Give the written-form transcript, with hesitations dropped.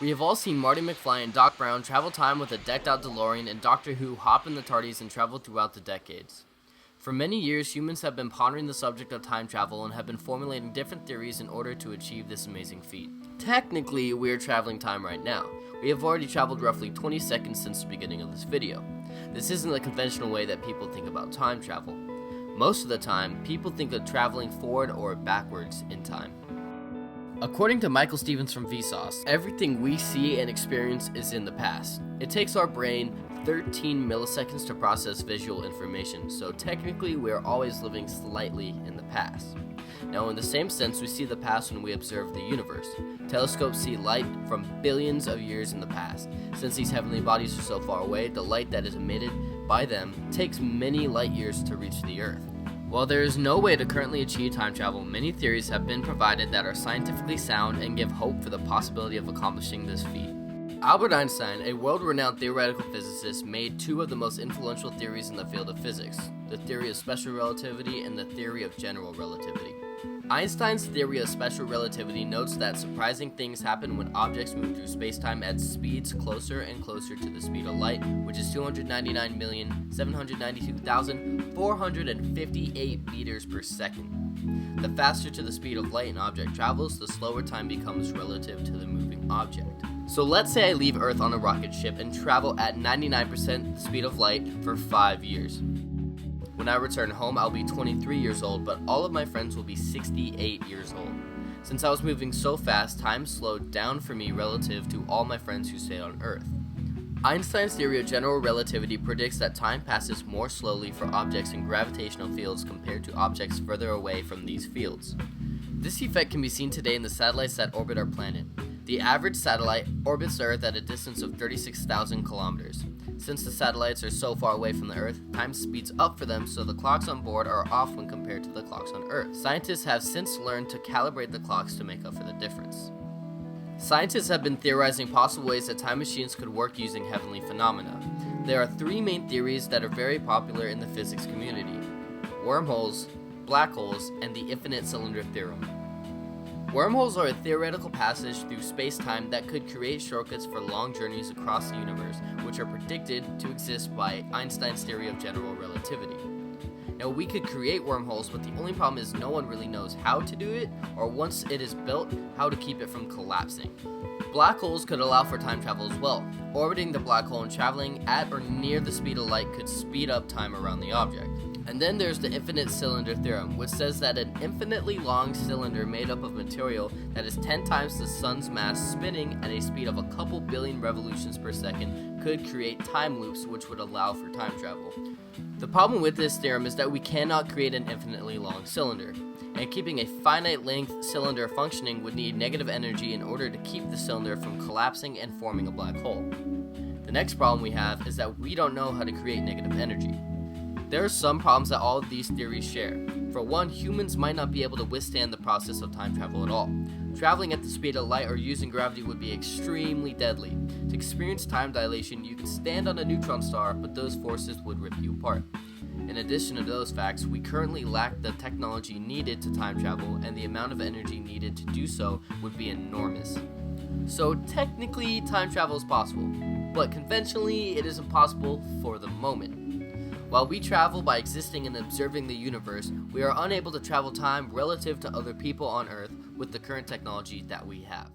We have all seen Marty McFly and Doc Brown travel time with a decked-out DeLorean, and Doctor Who hop in the TARDIS and travel throughout the decades. For many years, humans have been pondering the subject of time travel and have been formulating different theories in order to achieve this amazing feat. Technically, we are traveling time right now. We have already traveled roughly 20 seconds since the beginning of this video. This isn't the conventional way that people think about time travel. Most of the time, people think of traveling forward or backwards in time. According to Michael Stevens from Vsauce, everything we see and experience is in the past. It takes our brain 13 milliseconds to process visual information, so technically we are always living slightly in the past. Now, in the same sense, we see the past when we observe the universe. Telescopes see light from billions of years in the past. Since these heavenly bodies are so far away, the light that is emitted by them takes many light years to reach the Earth. While there is no way to currently achieve time travel, many theories have been provided that are scientifically sound and give hope for the possibility of accomplishing this feat. Albert Einstein, a world-renowned theoretical physicist, made two of the most influential theories in the field of physics, the theory of special relativity and the theory of general relativity. Einstein's theory of special relativity notes that surprising things happen when objects move through spacetime at speeds closer and closer to the speed of light, which is 299,792,458 meters per second. The faster to the speed of light an object travels, the slower time becomes relative to the moving object. So let's say I leave Earth on a rocket ship and travel at 99% the speed of light for 5 years. When I return home, I'll be 23 years old, but all of my friends will be 68 years old. Since I was moving so fast, time slowed down for me relative to all my friends who stayed on Earth. Einstein's theory of general relativity predicts that time passes more slowly for objects in gravitational fields compared to objects further away from these fields. This effect can be seen today in the satellites that orbit our planet. The average satellite orbits Earth at a distance of 36,000 kilometers. Since the satellites are so far away from the Earth, time speeds up for them, so the clocks on board are off when compared to the clocks on Earth. Scientists have since learned to calibrate the clocks to make up for the difference. Scientists have been theorizing possible ways that time machines could work using heavenly phenomena. There are three main theories that are very popular in the physics community: wormholes, black holes, and the infinite cylinder theorem. Wormholes are a theoretical passage through space-time that could create shortcuts for long journeys across the universe, which are predicted to exist by Einstein's theory of general relativity. Now, we could create wormholes, but the only problem is no one really knows how to do it, or once it is built, how to keep it from collapsing. Black holes could allow for time travel as well. Orbiting the black hole and traveling at or near the speed of light could speed up time around the object. And then there's the infinite cylinder theorem, which says that an infinitely long cylinder made up of material that is 10 times the sun's mass spinning at a speed of a couple billion revolutions per second could create time loops which would allow for time travel. The problem with this theorem is that we cannot create an infinitely long cylinder, and keeping a finite length cylinder functioning would need negative energy in order to keep the cylinder from collapsing and forming a black hole. The next problem we have is that we don't know how to create negative energy. There are some problems that all of these theories share. For one, humans might not be able to withstand the process of time travel at all. Traveling at the speed of light or using gravity would be extremely deadly. To experience time dilation, you could stand on a neutron star, but those forces would rip you apart. In addition to those facts, we currently lack the technology needed to time travel, and the amount of energy needed to do so would be enormous. So technically, time travel is possible, but conventionally, it is impossible for the moment. While we travel by existing and observing the universe, we are unable to travel time relative to other people on Earth with the current technology that we have.